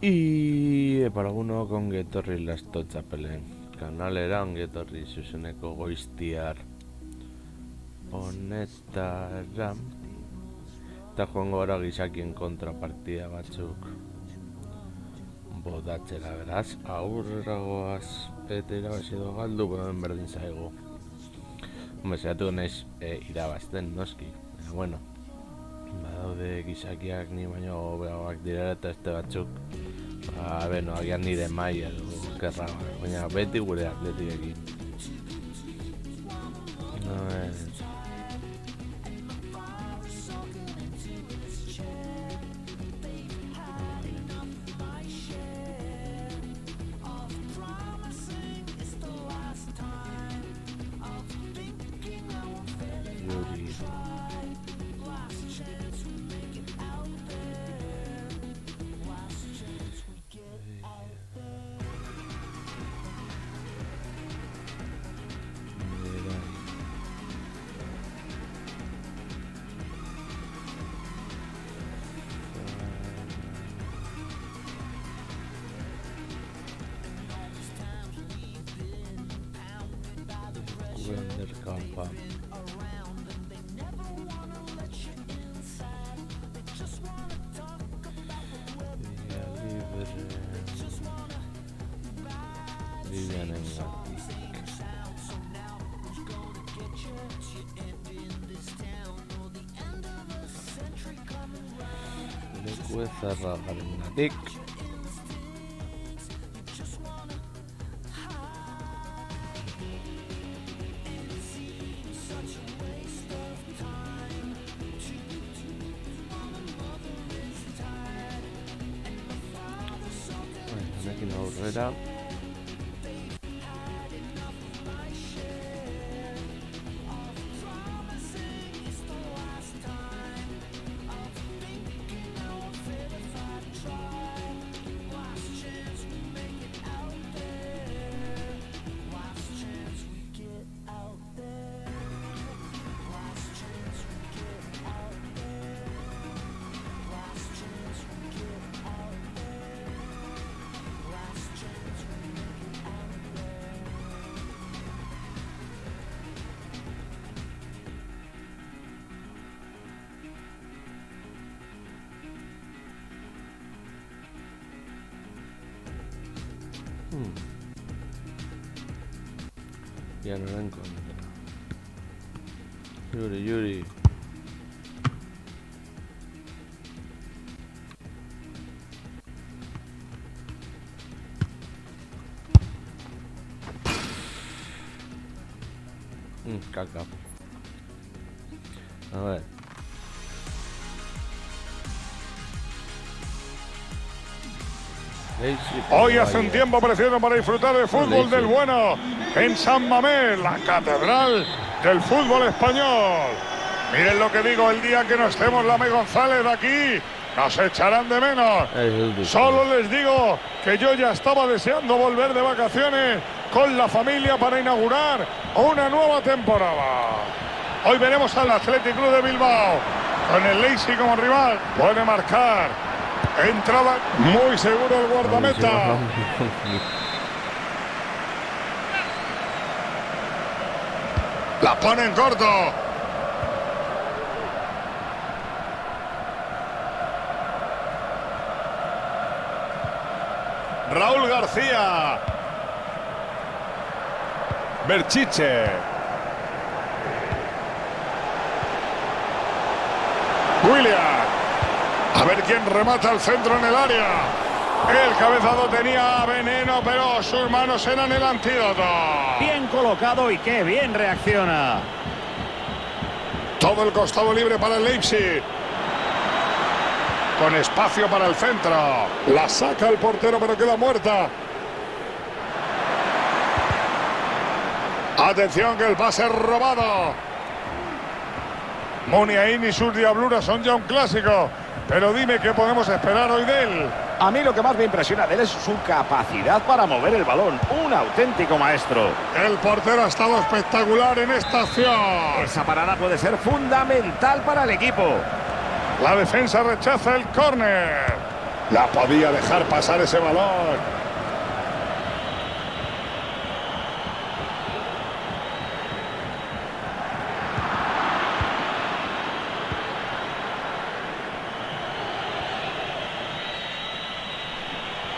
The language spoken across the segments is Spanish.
Para uno con Getorri lasto txapelen kanalera ongetorri zuzeneko goiztiar honetara eta joango gara gizakien kontrapartida batzuk botatzera, beraz aurragoaz eta irabazi edo galdu berdin zaigu. Saiatu naiz irabazten noski, baina bueno, badaude gizakiak ni baino hobeagoak direla eta este batzuk agian nire maila edo kerra, baina beti gure atletikekin. Kampa. Leku zarragarengatik aurrera ya no la encuentro. Yuri caca. A ver. Hoy hace un tiempo precioso para disfrutar de fútbol del bueno en San Mamés, la catedral del fútbol español. Miren lo que digo, el día que no estemos Lame González aquí, nos echarán de menos. Solo les digo que yo ya estaba deseando volver de vacaciones con la familia para inaugurar una nueva temporada. Hoy veremos al Athletic Club de Bilbao con el Leipzig como rival. Puede marcar. Entrada muy seguro el guardameta. La pone en corto. Raúl García. Berchiche. William. A ver quién remata el centro en el área. El cabezado tenía veneno, pero sus manos eran el antídoto. Bien colocado y qué bien reacciona. Todo el costado libre para el Leipzig. Con espacio para el centro. La saca el portero, pero queda muerta. Atención que el pase es robado. Muniain y sus diabluras son ya un clásico. Pero dime qué podemos esperar hoy de él. A mí lo que más me impresiona de él es su capacidad para mover el balón. Un auténtico maestro. El portero ha estado espectacular en esta acción. Esa parada puede ser fundamental para el equipo. La defensa rechaza el córner. La podía dejar pasar ese balón.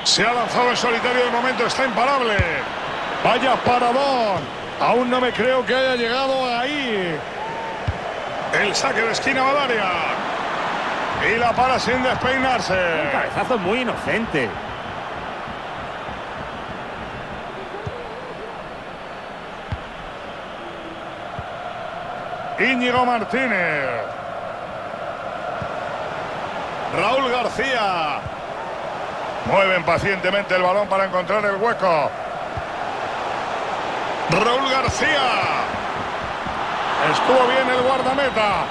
Se ha lanzado en solitario, de momento está imparable. Vaya paradón. Aún no me creo que haya llegado ahí. El saque de esquina va al área. Y la para sin despeinarse. Un cabezazo muy inocente. Íñigo Martínez. Raúl García. Mueven pacientemente el balón para encontrar el hueco. Raúl García. Estuvo bien el guardameta.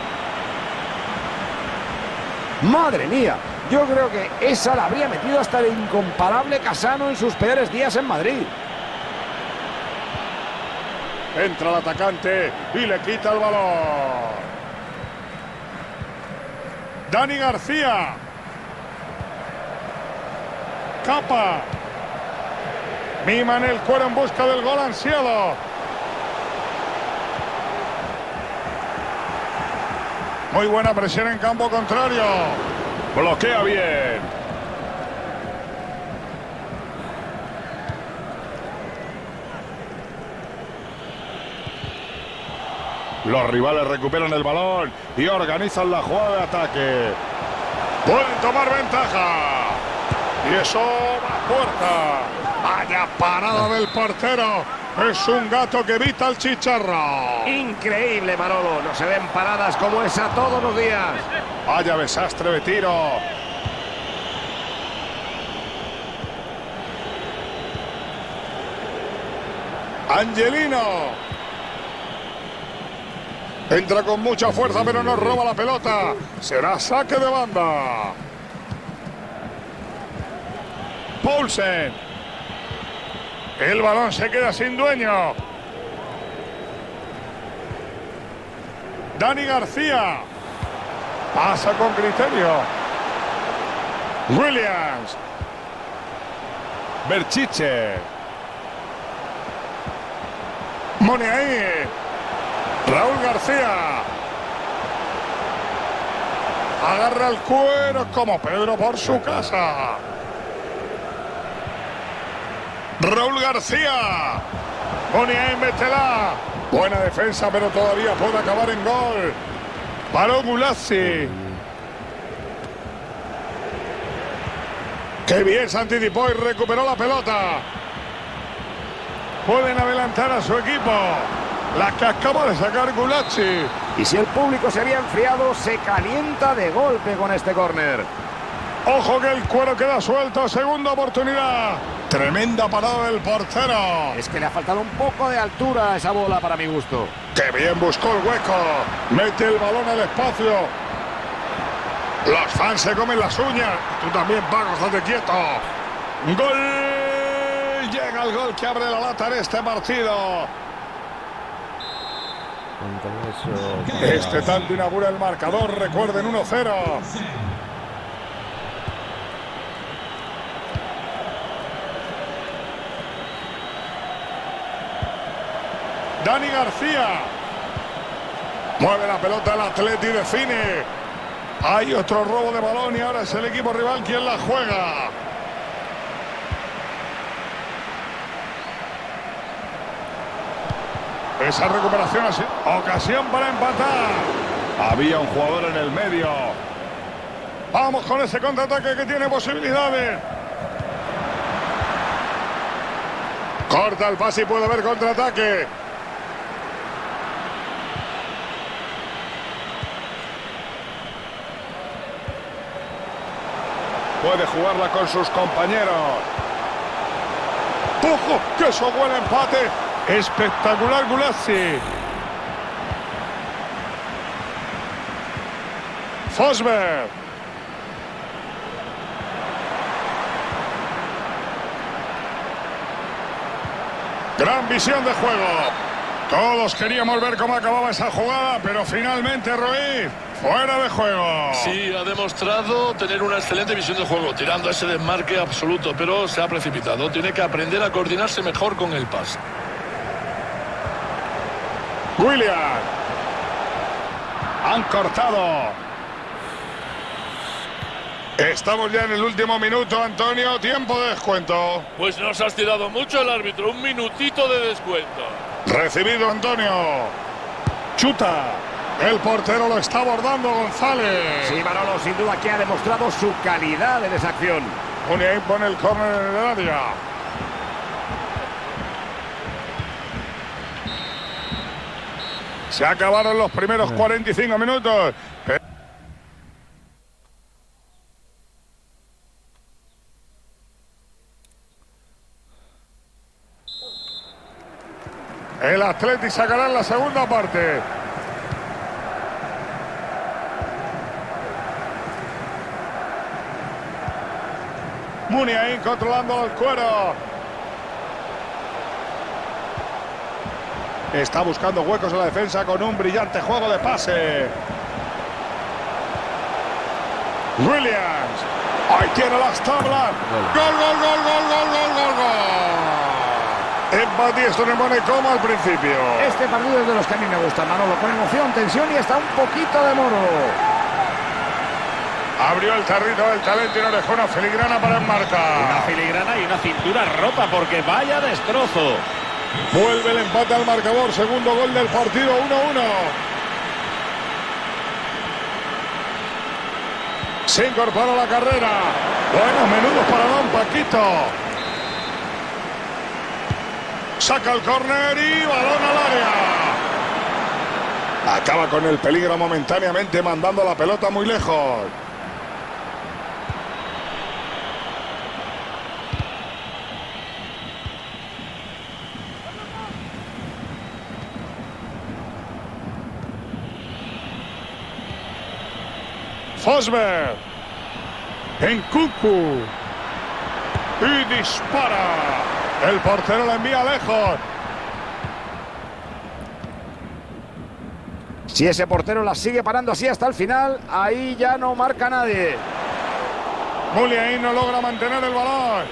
¡Madre mía! Yo creo que esa la habría metido hasta el incomparable Casano en sus peores días en Madrid. Entra el atacante y le quita el balón. Dani García. Capa. Miman el cuero en busca del gol ansiado. Muy buena presión en campo contrario. Bloquea bien. Los rivales recuperan el balón y organizan la jugada de ataque. Pueden tomar ventaja. Y eso va a puerta. Vaya parada del portero. Es un gato que evita el chicharro. Increíble, Manolo. No se ven paradas como esa todos los días. Vaya desastre de tiro. Angelino. Entra con mucha fuerza, pero no roba la pelota. Será saque de banda. Poulsen. El balón se queda sin dueño. Dani García. Pasa con criterio. Williams. Berchiche. Moniaí. Raúl García. Agarra el cuero como Pedro por su casa. Raúl García. Moniaí, métela. Buena defensa, pero todavía puede acabar en gol. Paró Gulazzi. Qué bien se anticipó y recuperó la pelota. Pueden adelantar a su equipo. La que acaba de sacar Gulazzi. Y si el público se había enfriado, se calienta de golpe con este córner. Ojo que el cuero queda suelto. Segunda oportunidad. Tremenda parada del portero. Es que le ha faltado un poco de altura a esa bola para mi gusto. ¡Qué bien buscó el hueco! Mete el balón al espacio. Los fans se comen las uñas. Tú también, Paco, estate quieto. ¡Gol! Llega el gol que abre la lata en este partido. Este tanto inaugura el marcador. Recuerden, 1-0. Dani García. Mueve la pelota el Atleti y define. Hay otro robo de balón y ahora es el equipo rival quien la juega. Esa recuperación, ocasión para empatar. Había un jugador en el medio. Vamos con ese contraataque que tiene posibilidades. Corta el pase y puede haber contraataque. Puede jugarla con sus compañeros. ¡Ojo! ¡Que eso huele empate! Espectacular Gulazzi. Fosberg. Gran visión de juego. Todos queríamos ver cómo acababa esa jugada, pero finalmente Ruiz, fuera de juego. Sí, ha demostrado tener una excelente visión de juego, tirando ese desmarque absoluto, pero se ha precipitado. Tiene que aprender a coordinarse mejor con el pase. William. Han cortado. Estamos ya en el último minuto, Antonio. Tiempo de descuento. Pues nos has tirado mucho el árbitro. Un minutito de descuento. Recibido Antonio. Chuta. El portero lo está abordando González. Sí, Manolo, sin duda que ha demostrado su calidad en esa acción. Muniain pone el córner en el área. Se acabaron los primeros 45 minutos. El Atleti sacará en la segunda parte. Muniain controlando el cuero. Está buscando huecos en la defensa con un brillante juego de pase. Williams. Ahí tiene las tablas. Gol, gol, gol, gol, gol, gol, gol, gol. Empate, esto no pone como al principio. Este partido es de los que a mí me gustan, Manolo, con emoción, tensión y hasta un poquito de morbo. Abrió el tarrito del talento y no dejó una filigrana para enmarcar. Una filigrana y una cintura rota porque vaya destrozo. Vuelve el empate al marcador, segundo gol del partido, 1-1. Se incorpora a la carrera. Buenos menudos para Don Paquito. Saca el córner y balón al área. Acaba con el peligro momentáneamente, mandando la pelota muy lejos. Fosberg. En Cucu. Y dispara. El portero la envía lejos. Si ese portero la sigue parando así hasta el final, ahí ya no marca nadie. Muniain no logra mantener el balón.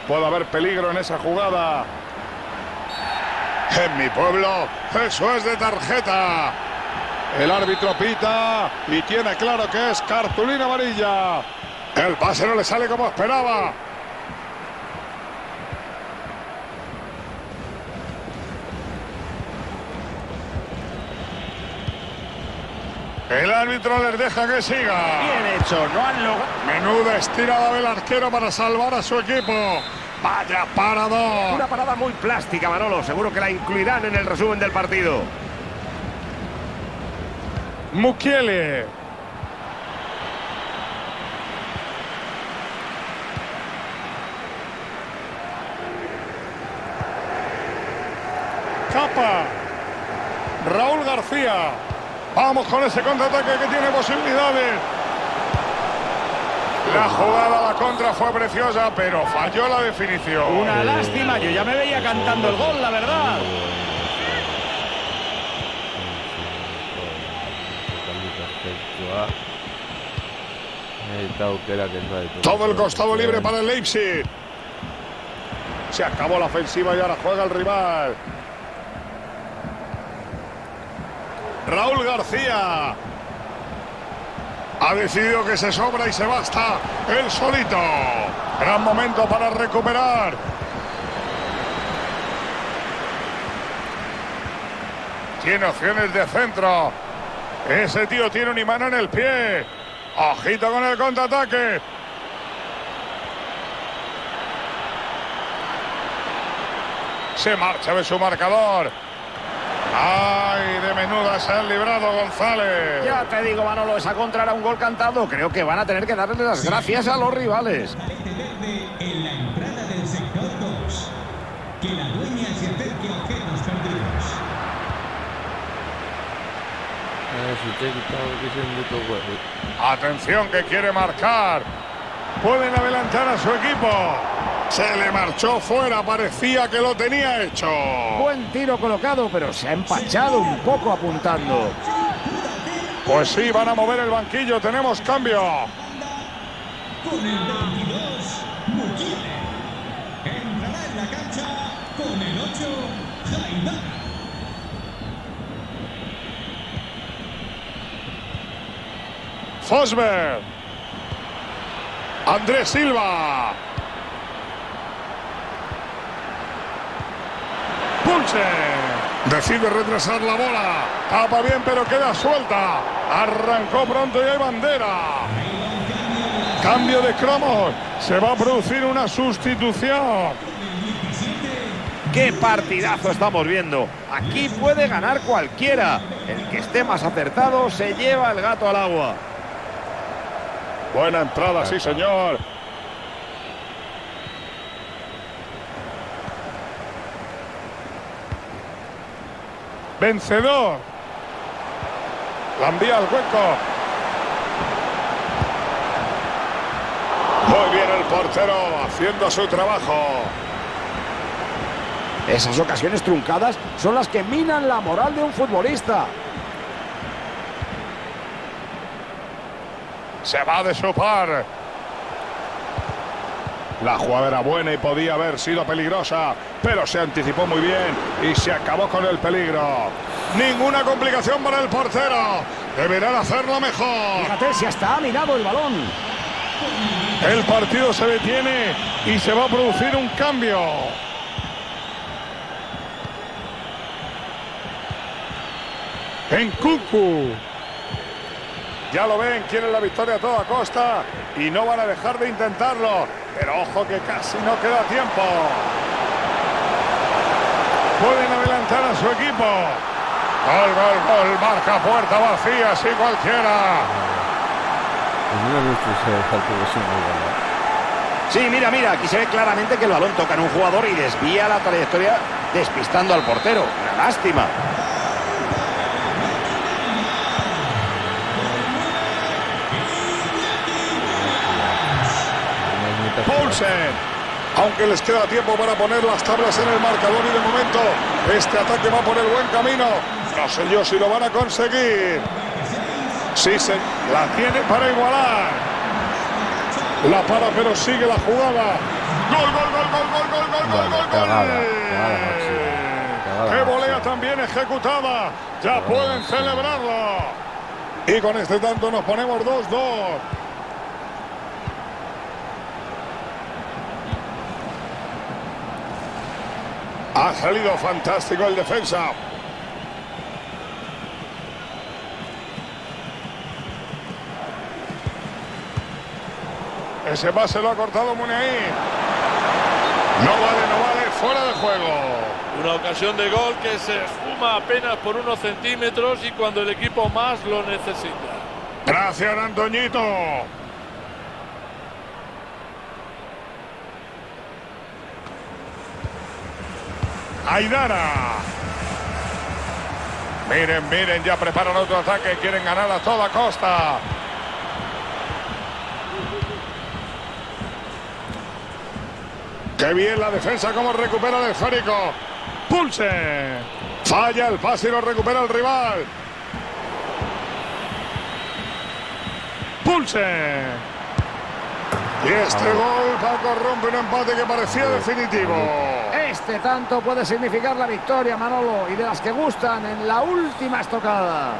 Puede haber peligro en esa jugada. En mi pueblo, eso es de tarjeta. El árbitro pita y tiene claro que es cartulina amarilla. El pase no le sale como esperaba. El árbitro les deja que siga. Bien hecho, no han logrado. Menuda estirada del arquero para salvar a su equipo. Vaya parador. Una parada muy plástica, Manolo. Seguro que la incluirán en el resumen del partido. Mukiele. Capa. Raúl García. Vamos con ese contraataque que tiene posibilidades. La jugada a la contra fue preciosa, pero falló la definición. Una lástima, yo ya me veía cantando el gol, la verdad. Todo el costado libre para el Leipzig. Se acabó la ofensiva y ahora juega el rival. Raúl García ha decidido que se sobra y se basta él solito. Gran momento para recuperar. Tiene opciones de centro. Ese tío tiene un imán en el pie. Ojito con el contraataque. Se marcha de su marcador. ¡Ay, de menuda se han librado González! Ya te digo, Manolo, esa contra era un gol cantado. Creo que van a tener que darle las gracias a los rivales. Parece verde en la entrada del sector 2. Que la dueña se acerque a objetos perdidos. Atención que quiere marcar. Pueden adelantar a su equipo. Se le marchó fuera, parecía que lo tenía hecho. Buen tiro colocado, pero se ha empachado un poco apuntando. Pues sí, van a mover el banquillo, tenemos cambio. Con el 22, Mukiele. Entrará en la cancha con el 8, Haidara. Fosberg. Andrés Silva. Pulse. Decide retrasar la bola. Tapa bien, pero queda suelta. Arrancó pronto y hay bandera. Cambio de cromos. Se va a producir una sustitución. ¡Qué partidazo estamos viendo! Aquí puede ganar cualquiera. El que esté más acertado se lleva el gato al agua. Buena entrada, sí señor. Vencedor. La envía al hueco. Muy bien el portero haciendo su trabajo. Esas ocasiones truncadas son las que minan la moral de un futbolista. Se va de su par. La jugada era buena y podía haber sido peligrosa, pero se anticipó muy bien y se acabó con el peligro. Ninguna complicación para el portero. Deberán hacerlo mejor. Fíjate si hasta ha mirado el balón. El partido se detiene y se va a producir un cambio. En Cucu. Ya lo ven, quieren la victoria a toda costa y no van a dejar de intentarlo. Pero ojo que casi no queda tiempo. Pueden adelantar a su equipo. Gol, gol, gol. Marca puerta vacía, sí cualquiera. Sí, mira, aquí se ve claramente que el balón toca en un jugador y desvía la trayectoria despistando al portero. Una lástima. Poulsen, aunque les queda tiempo para poner las tablas en el marcador y de momento este ataque va por el buen camino. No sé yo si lo van a conseguir. Sí, se la tiene para igualar. La para, pero sigue la jugada. Gol, gol, gol, gol, gol, gol, gol, gol, gol, Cagada gol. ¡Qué volea también ejecutada! Ya pueden celebrarlo. Y con este tanto nos ponemos 2-2. Ha salido fantástico el defensa. Ese pase lo ha cortado Muniain. No vale, fuera de juego. Una ocasión de gol que se esfuma apenas por unos centímetros y cuando el equipo más lo necesita. Gracias, Antoñito. Haidara. Miren, ya preparan otro ataque. Quieren ganar a toda costa. Qué bien la defensa, cómo recupera el esférico. Pulse. Falla el pase y lo recupera el rival. Pulse. Y este gol, Paco, rompe un empate que parecía definitivo. Este tanto puede significar la victoria, Manolo, y de las que gustan en la última estocada.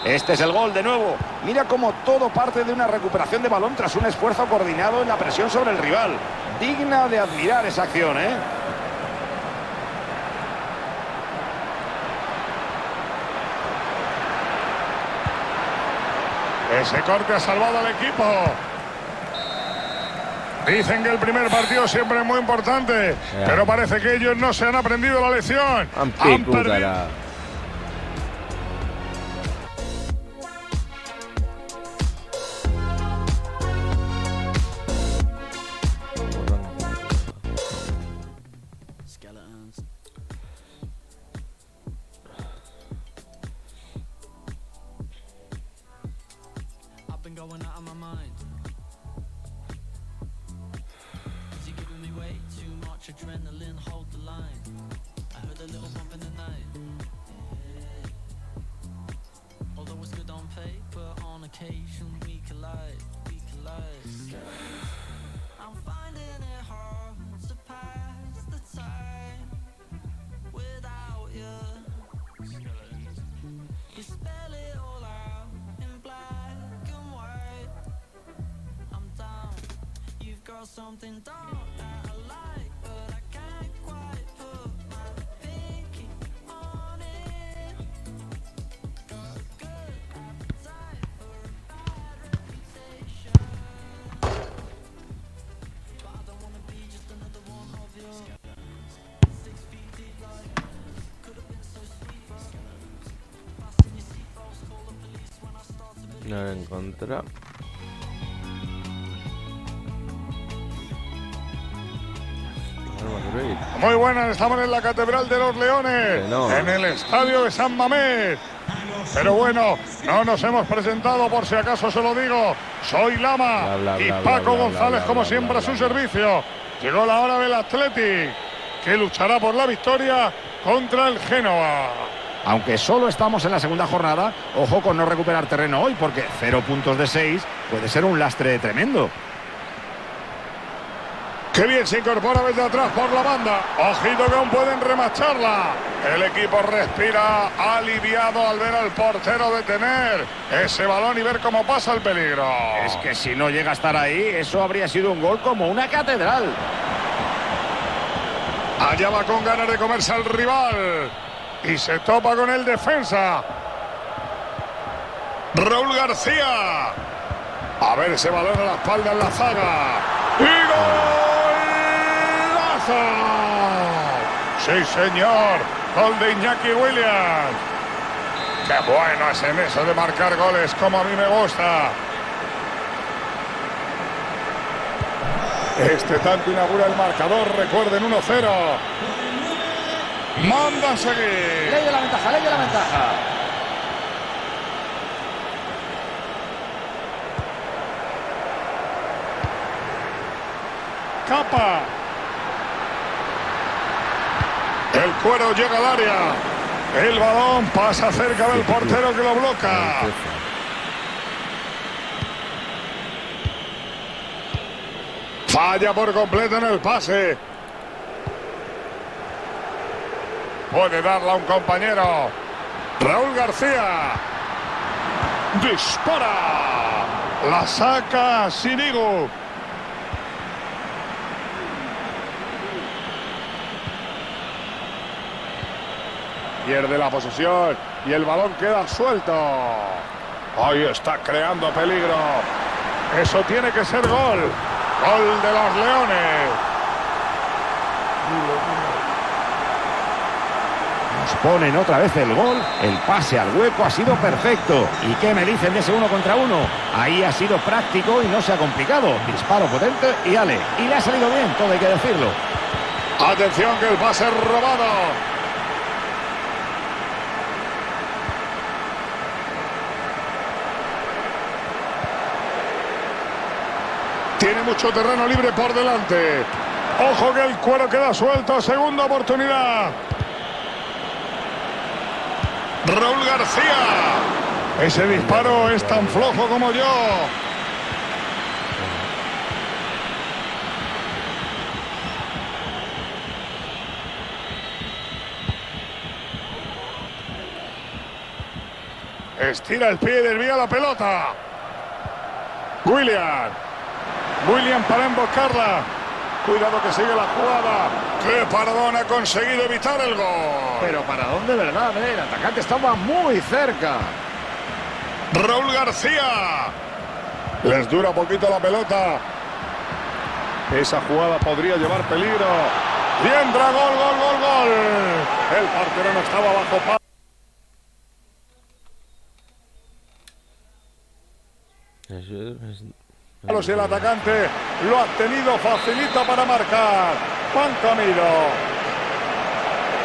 Este es el gol de nuevo. Mira cómo todo parte de una recuperación de balón tras un esfuerzo coordinado en la presión sobre el rival. Digna de admirar esa acción, ¿eh? Ese corte ha salvado al equipo. Dicen que el primer partido siempre es muy importante, pero parece que ellos no se han aprendido la lección. Han perdido. No lo encontré. Muy buenas, estamos en la Catedral de los Leones, en el estadio de San Mamés. Pero bueno, no nos hemos presentado, por si acaso se lo digo. Soy Lama y Paco González, como siempre, a su servicio. Llegó la hora del Athletic, que luchará por la victoria contra el Génova. Aunque solo estamos en la segunda jornada, ojo con no recuperar terreno hoy, porque 0 puntos de 6 puede ser un lastre tremendo. Qué bien se incorpora desde atrás por la banda. Ojito que aún pueden remacharla. El equipo respira aliviado al ver al portero detener ese balón y ver cómo pasa el peligro. Es que si no llega a estar ahí, eso habría sido un gol como una catedral. Allá va con ganas de comerse al rival. Y se topa con el defensa. Raúl García. A ver ese balón a la espalda en la zaga. ¡Y gol! Sí, señor. Gol de Iñaki Williams. Qué bueno es en eso de marcar goles, como a mí me gusta. Este tanto inaugura el marcador, recuerden, 1-0. Mandan seguir. Ley de la ventaja, ley de la ventaja. Capa. El Cuero llega al área. El balón pasa cerca del portero que lo bloca. Falla por completo en el pase. Puede darla a un compañero. Raúl García. Dispara. La saca Sirigu. Pierde la posesión y el balón queda suelto. Ahí está creando peligro. Eso tiene que ser gol. Gol de los Leones. Nos ponen otra vez el gol. El pase al hueco ha sido perfecto. ¿Y qué me dicen de ese 1 contra 1? Ahí ha sido práctico y no se ha complicado. Disparo potente y ale. Y le ha salido bien, todo hay que decirlo. Atención que el pase es robado. Tiene mucho terreno libre por delante. Ojo que el Cuero queda suelto. Segunda oportunidad. Raúl García. Ese disparo es tan flojo como yo. Estira el pie y desvía la pelota. William para emboscarla. Cuidado que sigue la jugada. ¡Qué paradón! Ha conseguido evitar el gol. Pero ¿para dónde, verdad? El atacante estaba muy cerca. Raúl García. Les dura poquito la pelota. Esa jugada podría llevar peligro. Y entra gol. El portero no estaba bajo palo. Si el atacante lo ha tenido facilita para marcar. Juan Camilo.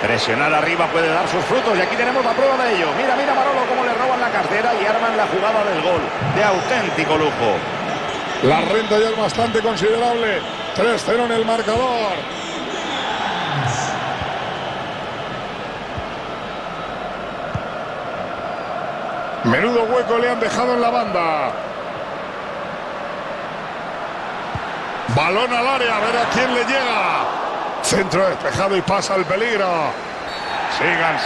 Presionar arriba puede dar sus frutos y aquí tenemos la prueba de ello. Mira Manolo cómo le roban la cartera y arman la jugada del gol. De auténtico lujo. La renta ya es bastante considerable. 3-0 en el marcador. Menudo hueco le han dejado en la banda. Balón al área, a ver a quién le llega. Centro despejado y pasa el peligro. Sigan,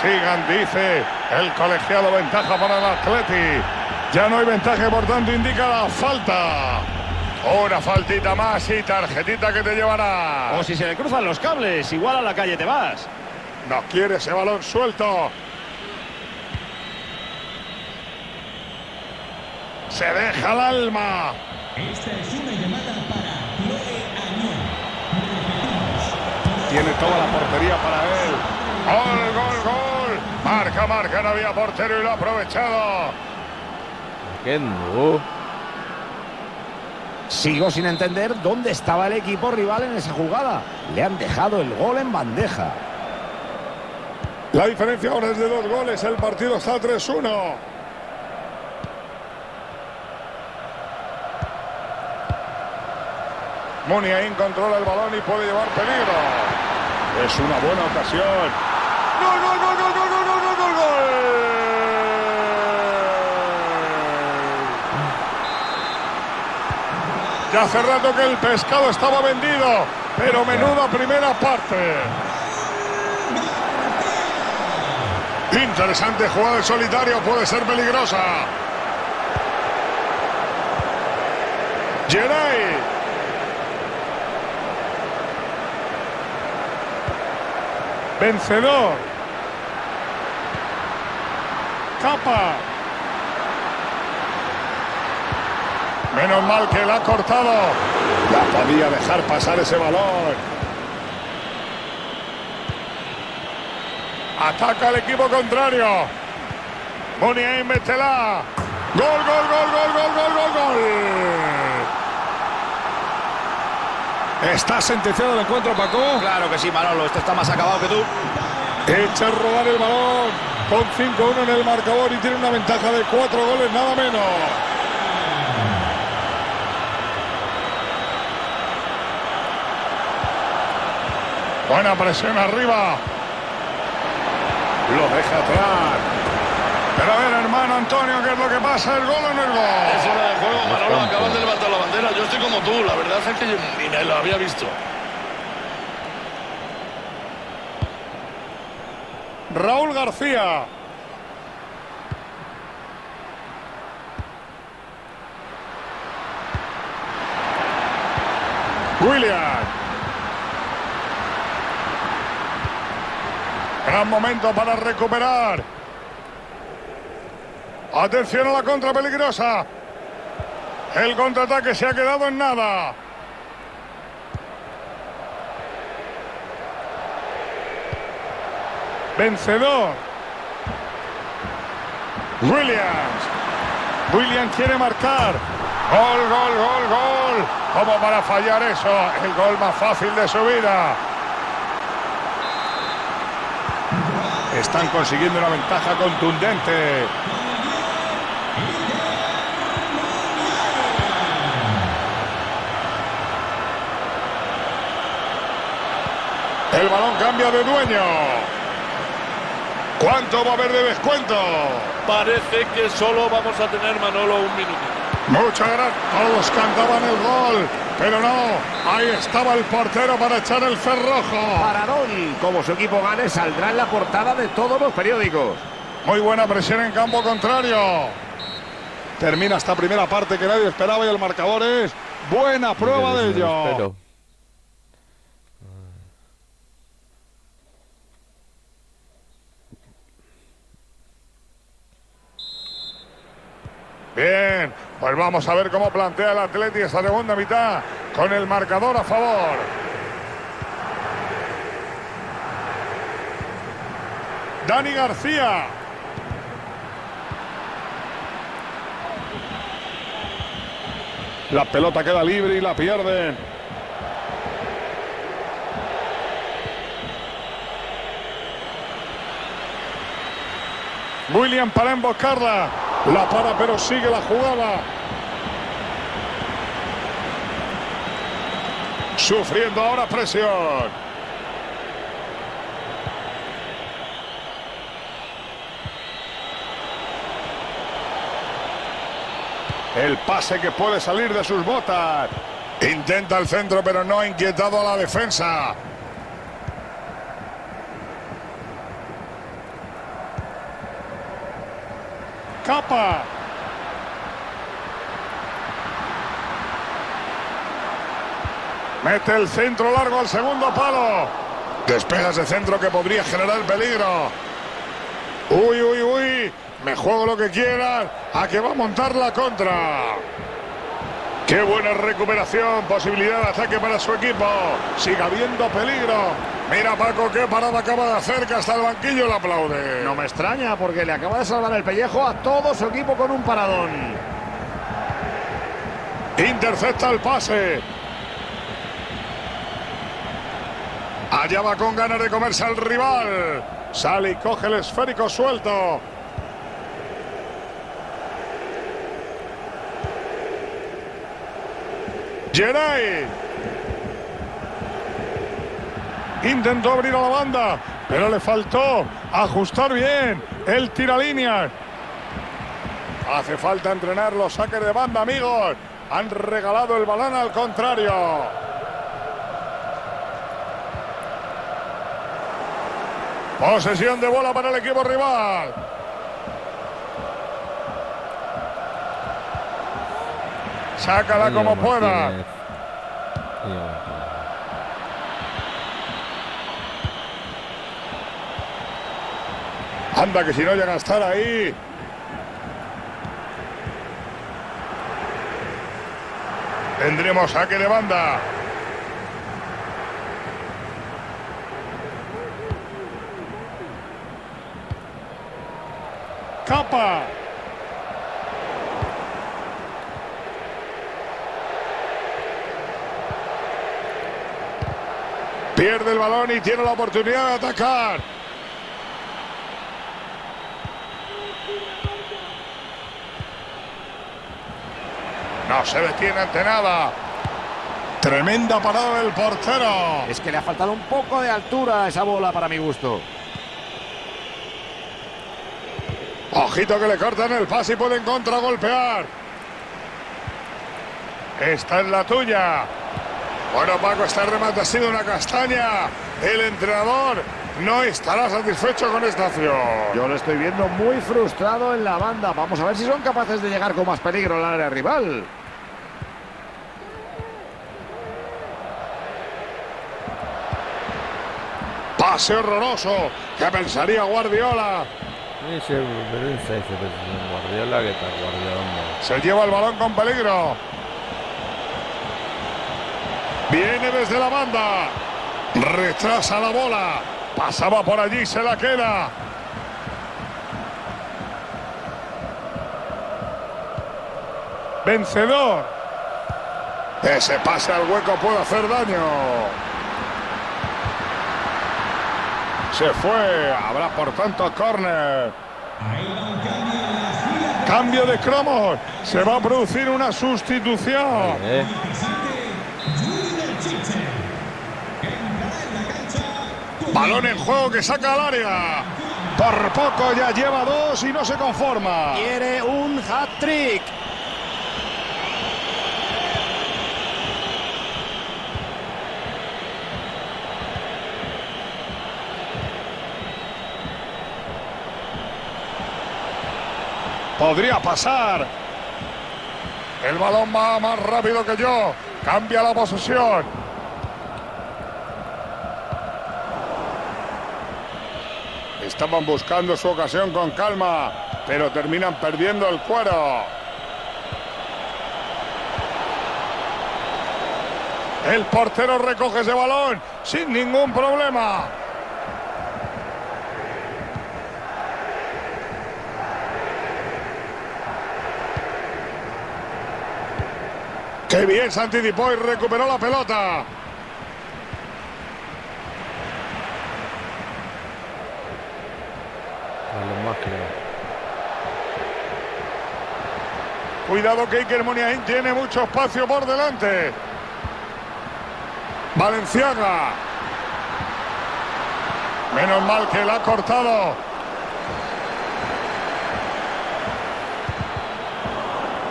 dice el colegiado, ventaja para el Atleti. Ya no hay ventaja, por tanto indica la falta. Una faltita más y tarjetita que te llevará. O si se le cruzan los cables, igual a la calle te vas. No quiere ese balón suelto. Se deja el alma. Esta es una llamada para Chloe Añón. Repetimos. Tiene toda la portería para él. Gol. Marca, no había portero y lo ha aprovechado. ¿Qué no? Sigo sin entender dónde estaba el equipo rival en esa jugada. Le han dejado el gol en bandeja. La diferencia ahora es de 2 goles. El partido está 3-1. Muniain controla el balón y puede llevar peligro. Es una buena ocasión. ¡Gol! Ya hace rato que el pescado estaba vendido, pero menuda primera parte. Interesante jugada en solitario, puede ser peligrosa. Geray. Vencedor. Capa. Menos mal que la ha cortado. Ya podía dejar pasar ese balón. Ataca el equipo contrario. Muniain, métela. Gol. ¿Está sentenciado el encuentro, Paco? Claro que sí, Manolo. Esto está más acabado que tú. Echa a robar el balón. Con 5-1 en el marcador y tiene una ventaja de 4 goles, nada menos. Buena presión arriba. Lo deja atrás. Pero a ver, hermano Antonio, ¿qué es lo que pasa? ¿El gol o no el gol? Es fuera de juego, Manolo. Acaban de levantar la bandera. Yo estoy como tú. La verdad es que yo ni me lo había visto. Raúl García. William. Gran momento para recuperar. Atención a la contra peligrosa. El contraataque se ha quedado en nada. Vencedor. Williams quiere marcar. Gol. ¿Cómo para fallar eso? El gol más fácil de su vida. Están consiguiendo una ventaja contundente. El balón cambia de dueño. ¿Cuánto va a haber de descuento? Parece que solo vamos a tener, Manolo, un minutito. Muchas gracias. Todos cantaban el gol, pero no. Ahí estaba el portero para echar el cerrojo. Paradón. Como su equipo gane, saldrá en la portada de todos los periódicos. Muy buena presión en campo contrario. Termina esta primera parte que nadie esperaba y el marcador es buena prueba de ello. Espero. Bien, pues vamos a ver cómo plantea el Atleti esta segunda mitad con el marcador a favor. Dani García. La pelota queda libre y la pierden. William para emboscarla. La para, pero sigue la jugada. Sufriendo ahora presión. El pase que puede salir de sus botas. Intenta el centro, pero no ha inquietado a la defensa. Capa. Mete el centro largo al segundo palo. Despega ese centro que podría generar peligro. Uy, uy, uy. Me juego lo que quieran. A que va a montar la contra. Qué buena recuperación. Posibilidad de ataque para su equipo. Sigue habiendo peligro. Mira, Paco, qué parada acaba de hacer, que hasta el banquillo le aplaude. No me extraña, porque le acaba de salvar el pellejo a todo su equipo con un paradón. Intercepta el pase. Allá va con ganas de comerse al rival. Sale y coge el esférico suelto. Geray. Intentó abrir a la banda, pero le faltó ajustar bien el tiralíneas. Hace falta entrenar los saques de banda, amigos. Han regalado el balón al contrario. Posesión de bola para el equipo rival. Sácala como pueda. Anda, que si no llega a estar ahí. Tendremos saque de banda. Capa. Pierde el balón y tiene la oportunidad de atacar. No se detiene ante nada. Tremenda parada del portero. Es que le ha faltado un poco de altura a esa bola para mi gusto. Ojito que le cortan el pase y pueden contragolpear. Esta es la tuya. Bueno, Paco, este remate ha sido una castaña. El entrenador no estará satisfecho con esta acción. Yo lo estoy viendo muy frustrado en la banda. Vamos a ver si son capaces de llegar con más peligro al área rival. Pase horroroso. ¿Qué pensaría Guardiola? Ese Guardiola, que está Guardiola. Se lleva el balón con peligro. Viene desde la banda. Retrasa la bola. Pasaba por allí, se la queda. Vencedor. Ese pase al hueco puede hacer daño. Se fue. Habrá por tanto córner. Cambio de cromos. Se va a producir una sustitución. Balón en juego que saca al área. Por poco ya lleva dos y no se conforma. Quiere un hat-trick. Podría pasar. El balón va más rápido que yo. Cambia la posesión. Estaban buscando su ocasión con calma, pero terminan perdiendo el cuero. El portero recoge ese balón sin ningún problema. ¡Qué bien se anticipó y recuperó la pelota! Cuidado que Iker Muniain tiene mucho espacio por delante. Valenciaga. Menos mal que la ha cortado.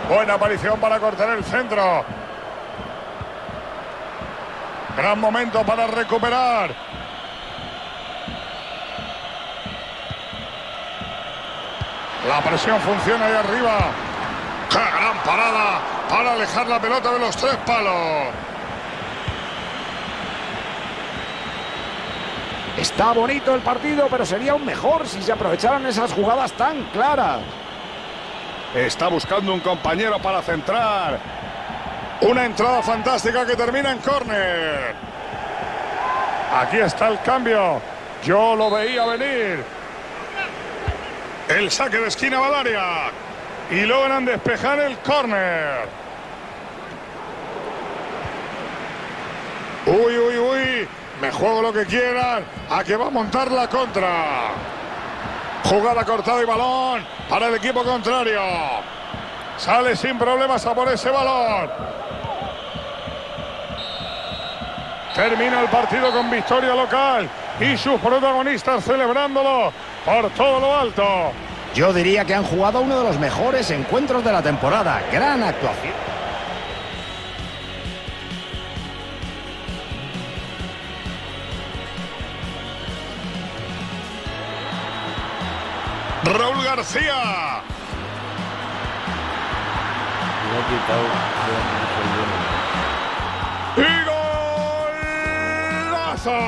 Buena aparición para cortar el centro. Gran momento para recuperar. La presión funciona ahí arriba. ¡Qué gran parada para alejar la pelota de los 3 palos! Está bonito el partido, pero sería aún mejor si se aprovecharan esas jugadas tan claras. Está buscando un compañero para centrar. Una entrada fantástica que termina en córner. Aquí está el cambio. Yo lo veía venir. El saque de esquina va al área. Y logran despejar el córner. Uy, uy, uy. Me juego lo que quieran. A que va a montar la contra. Jugada cortada y balón para el equipo contrario. Sale sin problemas a por ese balón. Termina el partido con victoria local y sus protagonistas celebrándolo por todo lo alto. Yo diría que han jugado uno de los mejores encuentros de la temporada. Gran actuación. Raúl García. Me ha quitado ¡Y golazo!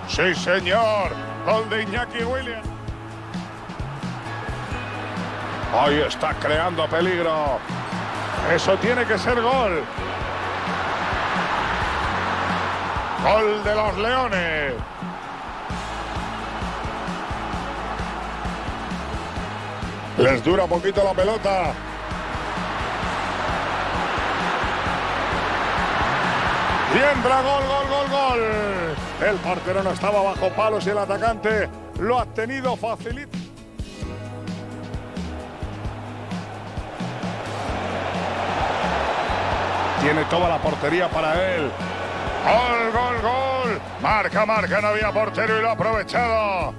Sí, señor. Gol de Iñaki Williams. Ahí está creando peligro. Eso tiene que ser gol. Gol de los Leones. Les dura poquito la pelota. Y entra gol, gol, gol, gol. El portero no estaba bajo palos y el atacante lo ha tenido facilito. Tiene toda la portería para él. Gol, gol, gol. Marca, marca, no había portero y lo ha aprovechado.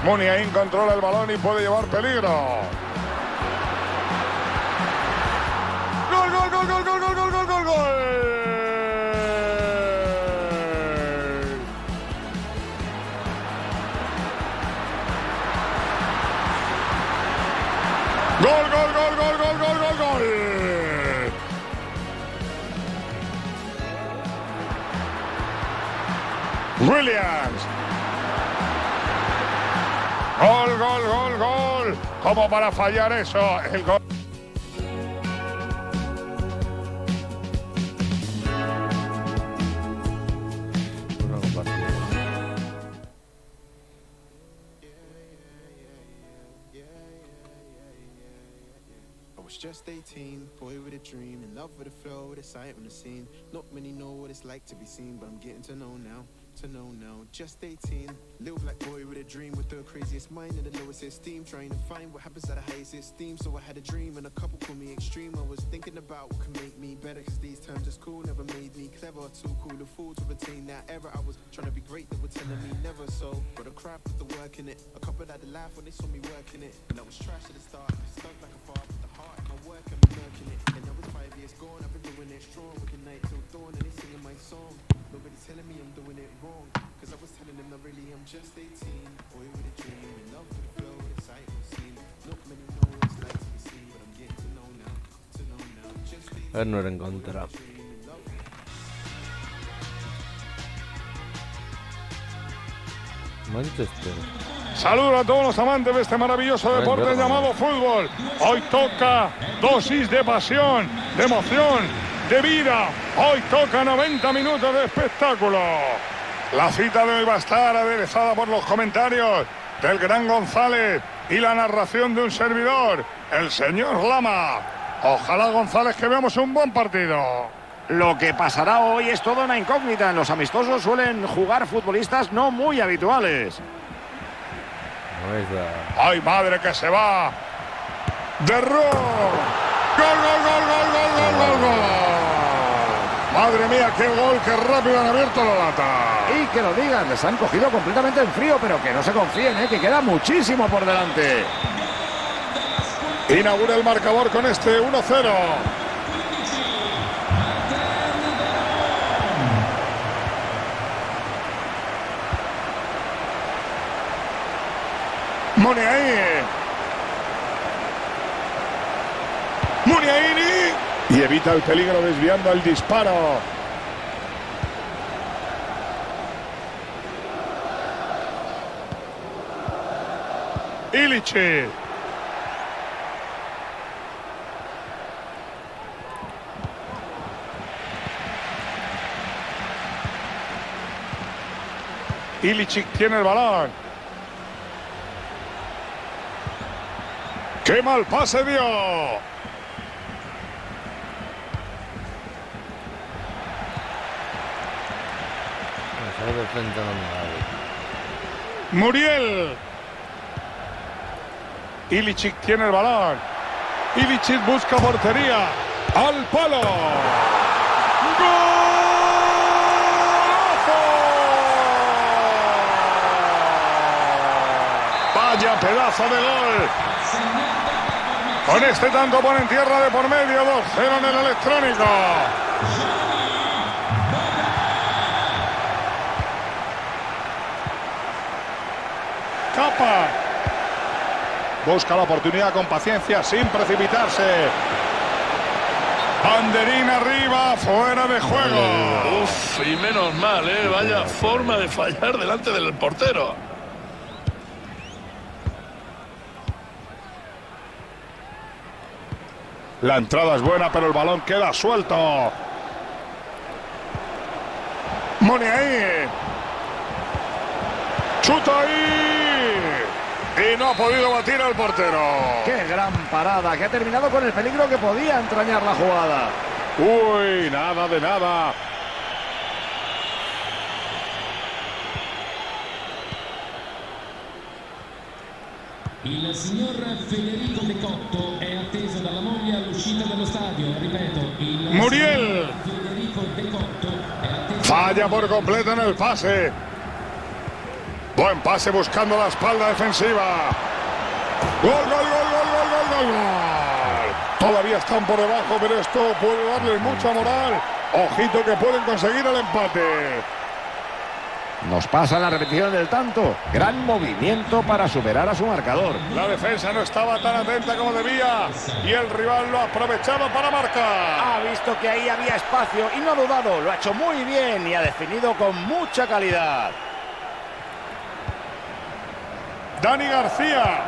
Muniain controla el balón y puede llevar peligro. ¡Gol, gol, gol, gol, gol, gol, gol, gol, gol, gol! ¡Gol, gol, gol, gol, gol, gol, gol, gol! Williams. Gol, gol, gol, gol. ¿Cómo para fallar eso? El gol. Just 18, boy with a dream, in love with the flow, with the sight on the scene. Not many know what it's like to be seen, but I'm getting to know now. Just 18, little black boy with a dream, with the craziest mind and the lowest esteem, trying to find what happens at the highest esteem. So I had a dream and a couple call me extreme. I was thinking about what can make me better, cause these terms of school never made me clever. Too cool to fool to retain that error. I was trying to be great, they were telling me never. So got a crowd with the work in it. A couple had to laugh when they saw me working it. And I was trash at the start, stuck like a fart with the heart. My work and my working it. And that was 5 years gone, I've been doing it strong. Working night till dawn and they singing my song. Nobody's telling me I'm doing it wrong, cause I was telling them that really I'm just 18. Boy with a dream, in love with the flow, with the sight on the scene. Not many know what it's like to be seen, but I'm getting to know now, just 18. A ver, no era en contra. Manchester. Saludos a todos los amantes de este maravilloso deporte llamado fútbol. Hoy toca dosis de pasión, de emoción, de vida. Hoy toca 90 minutos de espectáculo. La cita de hoy va a estar aderezada por los comentarios del gran González y la narración de un servidor, el señor Lama. Ojalá, González, que veamos un buen partido. Lo que pasará hoy es toda una incógnita. En los amistosos suelen jugar futbolistas no muy habituales. ¡Ay, madre, que se va! ¡De Roon! ¡Gol, gol, gol, gol, gol, gol, gol, gol! Madre mía, qué gol, qué rápido han abierto la lata. Y que lo digan, les han cogido completamente en frío, pero que no se confíen, que queda muchísimo por delante. Inaugura el marcador con este 1-0. Muniaini. Y evita el peligro desviando el disparo. Ilicic. Ilicic tiene el balón. ¡Qué mal pase dio! Muriel. Ilicic tiene el balón. Ilicic busca portería. ¡Al palo! ¡Vaya pedazo de gol! Con este tanto ponen tierra de por medio, 2-0 en el electrónico. Capa. Busca la oportunidad con paciencia, sin precipitarse. Banderín arriba, fuera de juego. Uf, y menos mal, vaya forma de fallar delante del portero. La entrada es buena, pero el balón queda suelto. Muniain. Chuta ahí. Y no ha podido batir al portero. ¡Qué gran parada! Que ha terminado con el peligro que podía entrañar la jugada. Uy, nada de nada. Il signor Federico De Cotto è atteso dalla moglie all'uscita dello stadio. Ripeto, il Muriel. Federico De Cotto è atteso. Falla por completo en el pase. Buen pase buscando la espalda defensiva. Gol, gol, gol, gol, gol, gol, gol, gol. Todavía están por debajo, pero esto puede darles mucha moral. Ojito que pueden conseguir el empate. Nos pasa la repetición del tanto. Gran movimiento para superar a su marcador. La defensa no estaba tan atenta como debía y el rival lo ha aprovechado para marcar. Ha visto que ahí había espacio y no ha dudado. Lo ha hecho muy bien y ha definido con mucha calidad. Dani García.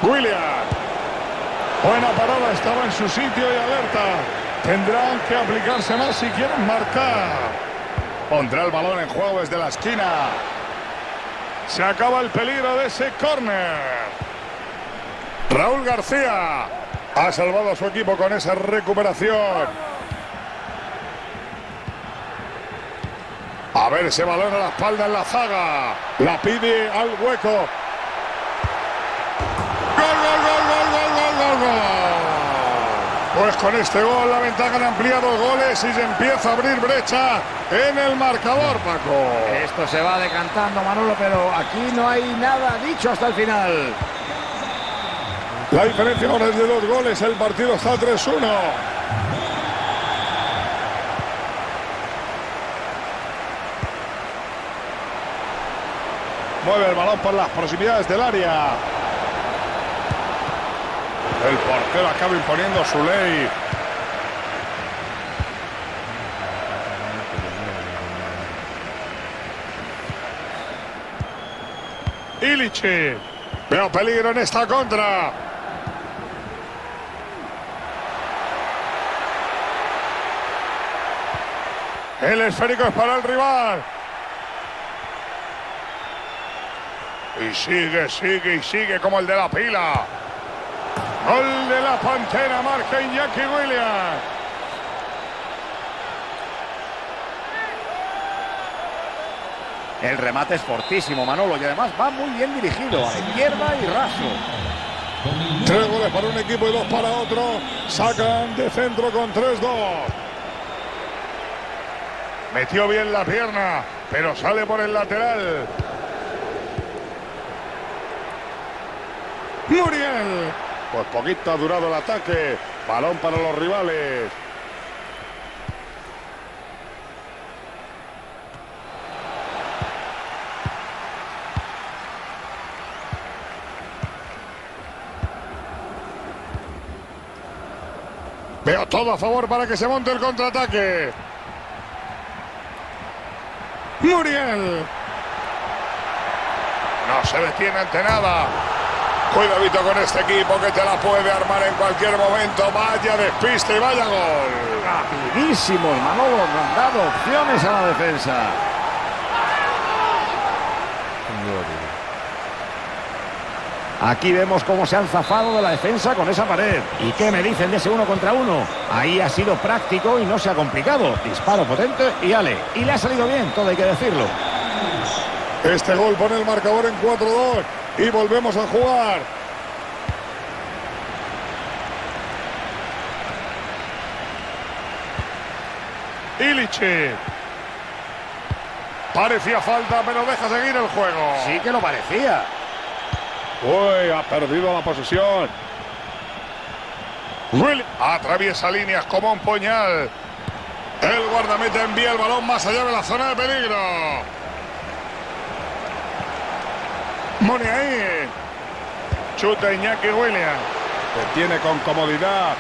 William. Buena parada, estaba en su sitio y alerta. Tendrán que aplicarse más si quieren marcar. Pondrá el balón en juego desde la esquina. Se acaba el peligro de ese córner. Raúl García ha salvado a su equipo con esa recuperación. A ver ese balón a la espalda en la zaga. La pide al hueco. ¡Gol, gol, gol, gol, gol, gol, gol, gol! Pues con este gol la ventaja han ampliado goles y se empieza a abrir brecha en el marcador, Paco. Esto se va decantando, Manolo, pero aquí no hay nada dicho hasta el final. La diferencia ahora es de 2 goles, el partido está 3-1. Mueve el balón por las proximidades del área. El portero acaba imponiendo su ley. Ilicic. Veo peligro en esta contra. El esférico es para el rival. Y sigue, sigue y sigue como el de la pila. Gol de la Pantera, marca Iñaki Williams. El remate es fortísimo, Manolo, y además va muy bien dirigido, a la izquierda y raso. con il 3 numero goles para un equipo y 2 para otro. Sacan de centro con 3-2. Metió bien la pierna, pero sale por el lateral. Muriel. Pues poquito ha durado el ataque. Balón para los rivales. Veo todo a favor para que se monte el contraataque. Muriel. No se detiene ante nada. Cuidadito con este equipo que te la puede armar en cualquier momento. Vaya despiste y vaya gol. Rapidísimos, Manolo, no han dado opciones a la defensa. Aquí vemos cómo se han zafado de la defensa con esa pared. ¿Y qué me dicen de ese 1 contra 1? Ahí ha sido práctico y no se ha complicado. Disparo potente y ale. Y le ha salido bien, todo hay que decirlo. Este gol pone el marcador en 4-2 y volvemos a jugar. Illich. Parecía falta, pero deja seguir el juego. Sí que lo parecía. Uy, ha perdido la posesión. Atraviesa líneas como un puñal. El guardameta envía el balón más allá de la zona de peligro. Muniain. Chuta Iñaki Williams. Detiene con comodidad.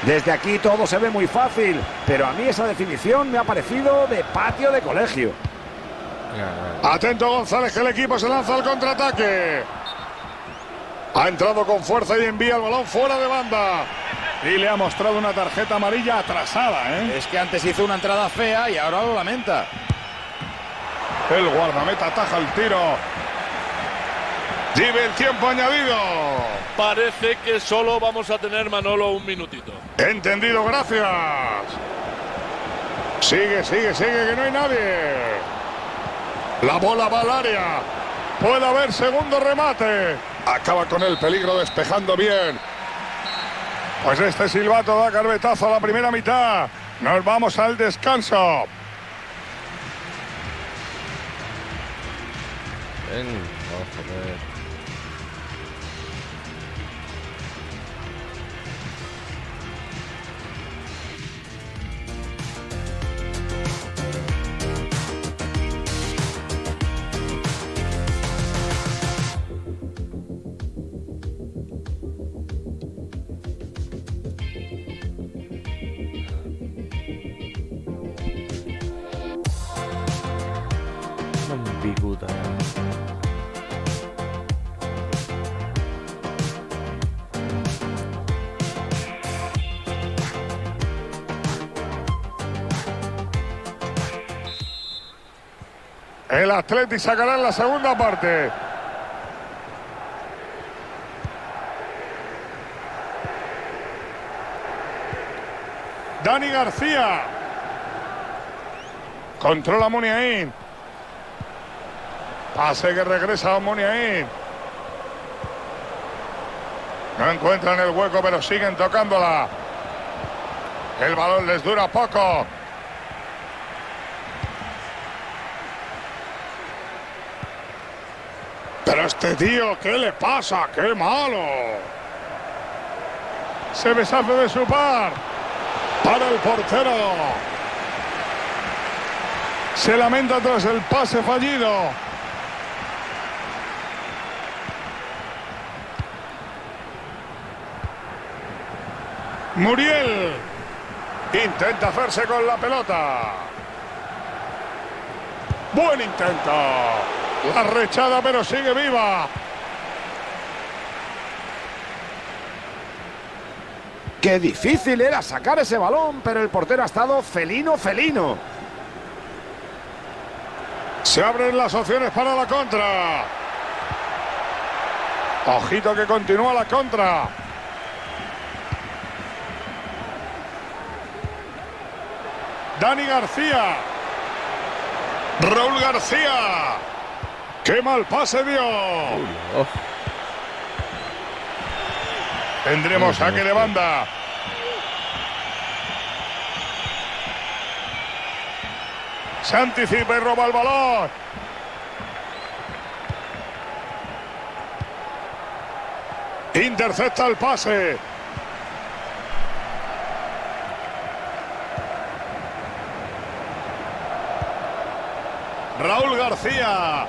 Desde aquí todo se ve muy fácil, pero a mí esa definición me ha parecido de patio de colegio. Atento González, que el equipo se lanza al contraataque. Ha entrado con fuerza y envía el balón fuera de banda. Y le ha mostrado una tarjeta amarilla atrasada, ¿eh? Es que antes hizo una entrada fea y ahora lo lamenta. El guardameta ataja el tiro. Vive el tiempo añadido. Parece que solo vamos a tener, Manolo, un minutito. Entendido, gracias. Sigue, que no hay nadie. La bola va al área. Puede haber segundo remate. Acaba con el peligro despejando bien. Pues este silbato da carpetazo a la primera mitad. Nos vamos al descanso. Ven, joder. Ambiguta. El Atleti sacará en la segunda parte. Dani García. Controla Muniain. Pase que regresa a Muniain. No encuentran el hueco, pero siguen tocándola. El balón les dura poco. Pero este tío, ¿qué le pasa? ¡Qué malo! Se deshace de su par. Para el portero. Se lamenta tras el pase fallido. Muriel intenta hacerse con la pelota. Buen intento. La rechada, pero sigue viva. Qué difícil era sacar ese balón, pero el portero ha estado felino. Se abren las opciones para la contra. Ojito que continúa la contra. Dani García. Raúl García. ¡Qué mal pase dio! Oh, Tendremos saque de banda. Se anticipa y roba el balón. Intercepta el pase. Raúl García.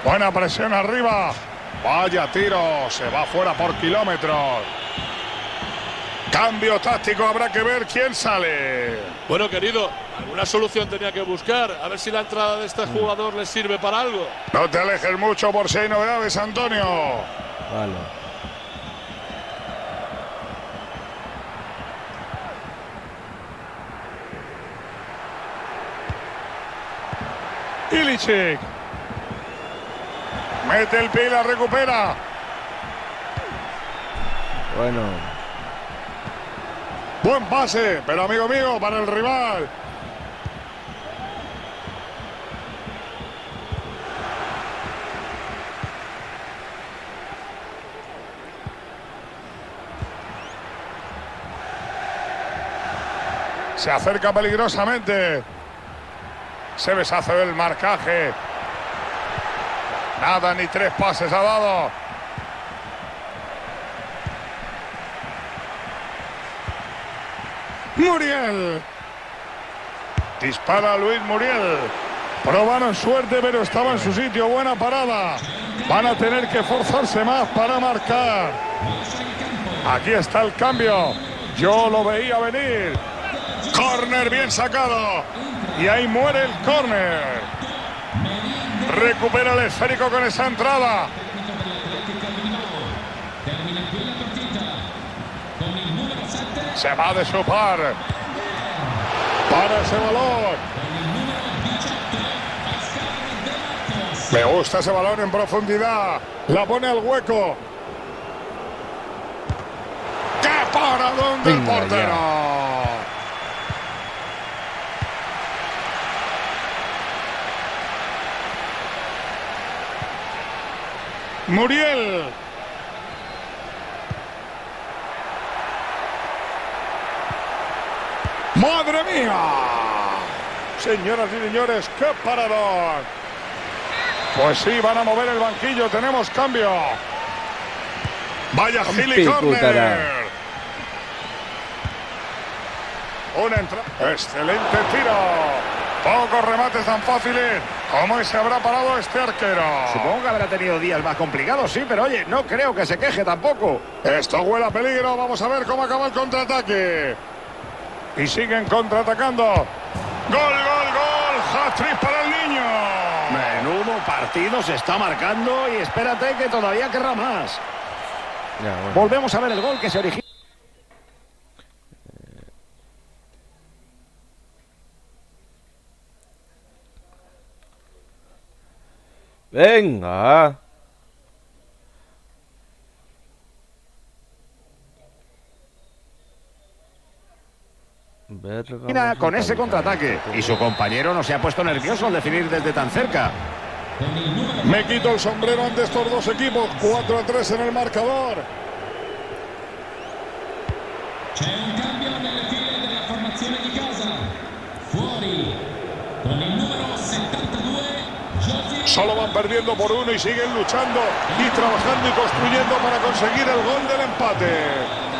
Buena presión arriba. Vaya tiro. Se va fuera por kilómetros. Cambio táctico. Habrá que ver quién sale. Bueno, querido, alguna solución tenía que buscar. A ver si la entrada de este jugador le sirve para algo. No te alejes mucho por si hay novedades, Antonio. vale. Ilicic. Mete el pie y la recupera. Bueno, Buen pase, pero amigo mío, para el rival. Se acerca peligrosamente. Se deshace del marcaje. Nada, ni 3 pases ha dado. Muriel. Dispara Luis Muriel. Probaron suerte, pero estaba en su sitio. Buena parada. Van a tener que forzarse más para marcar. Aquí está el cambio. Yo lo veía venir. Córner bien sacado. Y ahí muere el córner. Recupera el esférico con esa entrada. Se va de su par. Para ese balón. Me gusta ese balón en profundidad. La pone al hueco. ¡Qué paradón del Venga, portero! Muriel. ¡Madre mía! Señoras y señores, ¡qué paradón! Pues sí, van a mover el banquillo. Tenemos cambio. Vaya Gili Corner. Una entrada. Excelente tiro. Pocos remates tan fáciles. ¿Cómo se habrá parado este arquero? Supongo que habrá tenido días más complicados, sí, pero oye, no creo que se queje tampoco. Esto huele a peligro. Vamos a ver cómo acaba el contraataque. Y siguen contraatacando. ¡Gol, gol, gol! ¡Hat-trick para el niño! Menudo partido se está marcando y espérate que todavía querrá más. ya, bueno. Volvemos a ver el gol que se origina. Venga. Mira, con ese contraataque. Y su compañero no se ha puesto nervioso al definir desde tan cerca. Me quito el sombrero ante estos dos equipos. 4-3 en el marcador. C'è un cambio nelle file della formazione di casa. Fuori con il numero 72 José. Solo van perdiendo por 1 y siguen luchando y trabajando y construyendo para conseguir el gol del empate.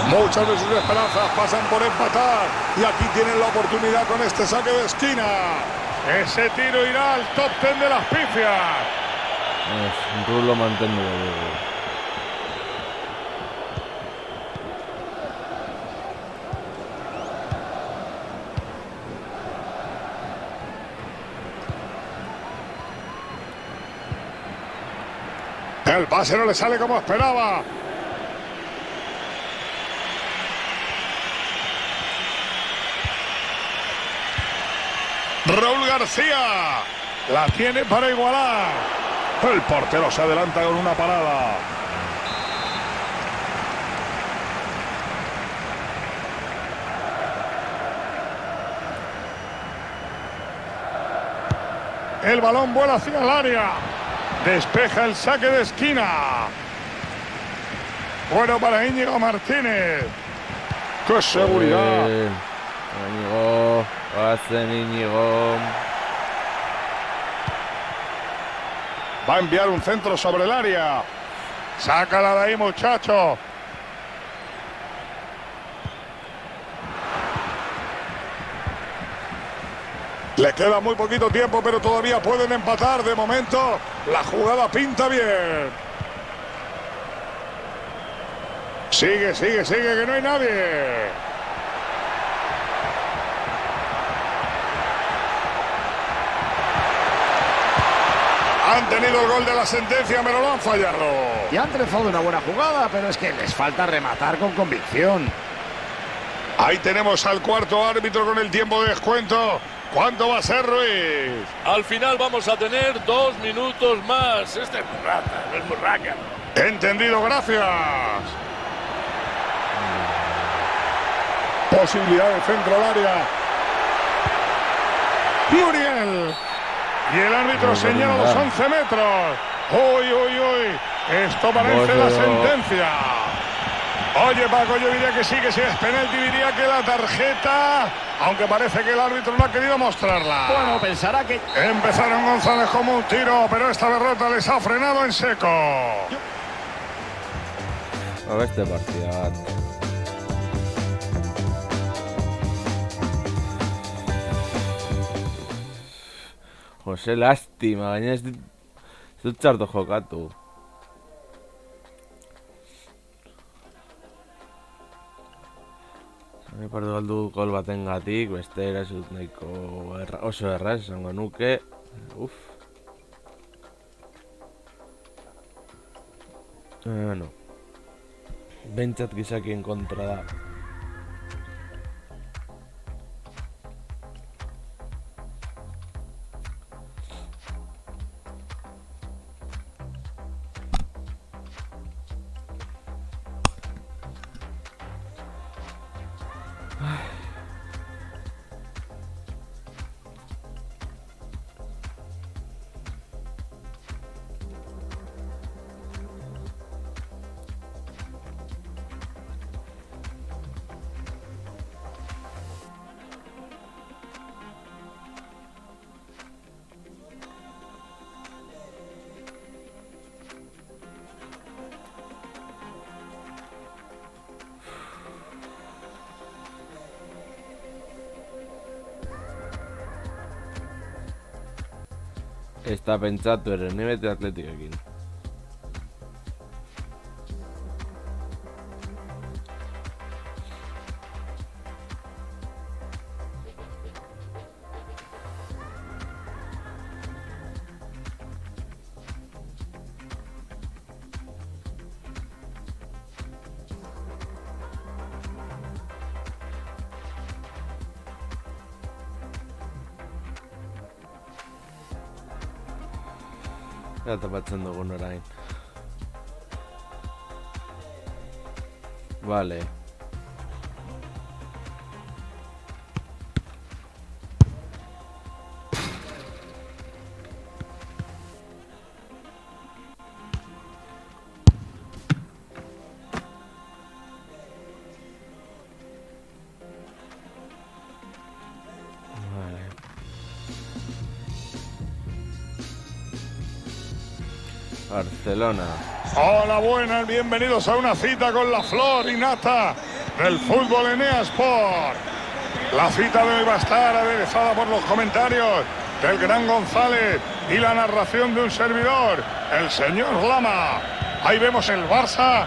Muchas de sus esperanzas pasan por empatar y aquí tienen la oportunidad con este saque de esquina. Ese tiro irá al top 10 de las pifias. Es Rulo mantenido. El pase no le sale como esperaba. Raúl García la tiene para igualar. El portero se adelanta con una parada. El balón vuela hacia el área. Despeja el saque de esquina. Bueno para Íñigo Martínez. ¡Qué seguridad! Íñigo, hacen Íñigo. Va a enviar un centro sobre el área. Sácala de ahí, muchacho. Le queda muy poquito tiempo, pero todavía pueden empatar. De momento, la jugada pinta bien. Sigue, que no hay nadie. Han tenido el gol de la sentencia, pero lo han fallado. Y han trenzado una buena jugada, pero es que les falta rematar con convicción. Ahí tenemos al cuarto árbitro con el tiempo de descuento. ¿Cuánto va a ser, Ruiz? Al final vamos a tener 2 minutos más. Este es muy rata, no es muy raca. Entendido, gracias. Posibilidad de centro al área. Muriel. Y el árbitro señala los 11 metros. Uy. Esto parece la sentencia. Oye, Paco, yo diría que sí, que si es penalti, diría que la tarjeta, aunque parece que el árbitro no ha querido mostrarla. Bueno, pensará que... Empezaron González como un tiro, pero esta derrota les ha frenado en seco. A ver este partido. Jose, lástima, baina ez dut txarto jokatu. Pardu galdu gol batengatik, beste erasut nahiko oso erraz, esango nuke. Bueno, bentsat gizakien kontra da. Está pentsatu eren, ni bete Atletikoekin. Eta tapatzen dugun orain. Vale. Barcelona. Hola, buenas, bienvenidos a una cita con la flor y nata del fútbol en EA Sport. La cita de hoy va a estar aderezada por los comentarios del gran González y la narración de un servidor, el señor Lama. Ahí vemos el Barça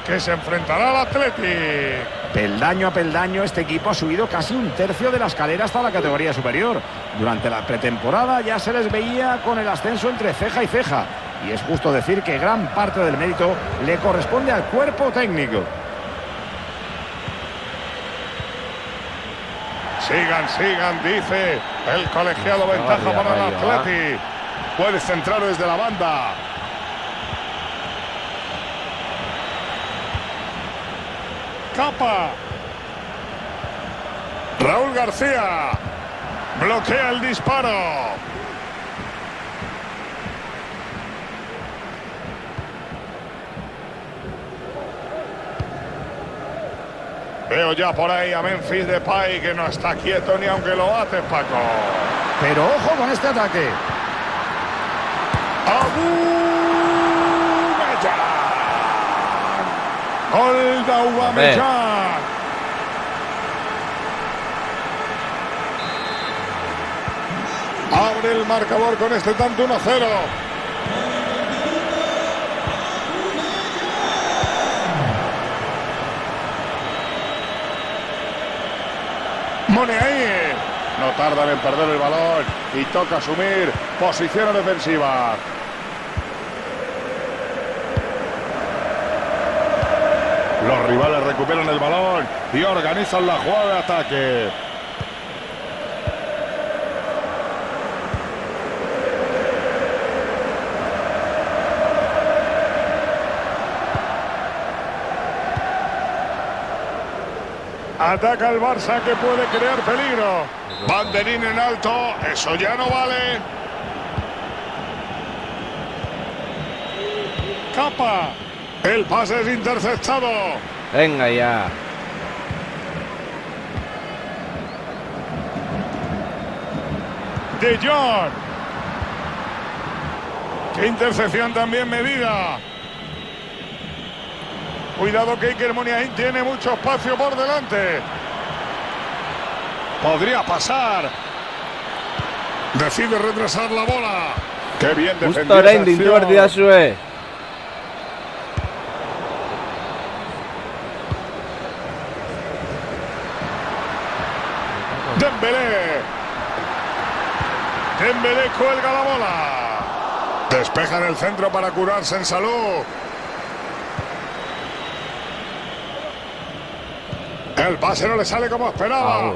que se enfrentará al Athletic. Peldaño a peldaño, este equipo ha subido casi un tercio de la escalera hasta la categoría superior. Durante la pretemporada ya se les veía con el ascenso entre ceja y ceja. Y es justo decir que gran parte del mérito le corresponde al cuerpo técnico. Sigan, dice el colegiado, ventaja para el Athletic. Puede centrar desde la banda. Capa. Raúl García bloquea el disparo. Veo ya por ahí a Memphis Depay, que no está quieto ni aunque lo haces, Paco. Pero ojo con este ataque. Aubameyang. Gol de Aubameyang. Abre el marcador con este tanto 1-0. Moneaí. No tardan en perder el balón y toca asumir posiciones defensivas. Los rivales recuperan el balón y organizan la jugada de ataque. Ataca el Barça, que puede crear peligro. Banderín en alto, eso ya no vale. Capa. El pase es interceptado. Venga ya. De Jong. Qué intercepción también medida. Cuidado que Iker Muniain tiene mucho espacio por delante. Podría pasar. Decide retrasar la bola. Qué bien defendió Justo esa orain dintu acción. berdidazue. Dembélé. Dembélé cuelga la bola. Despeja en el centro para curarse en salud. El pase no le sale como esperaba.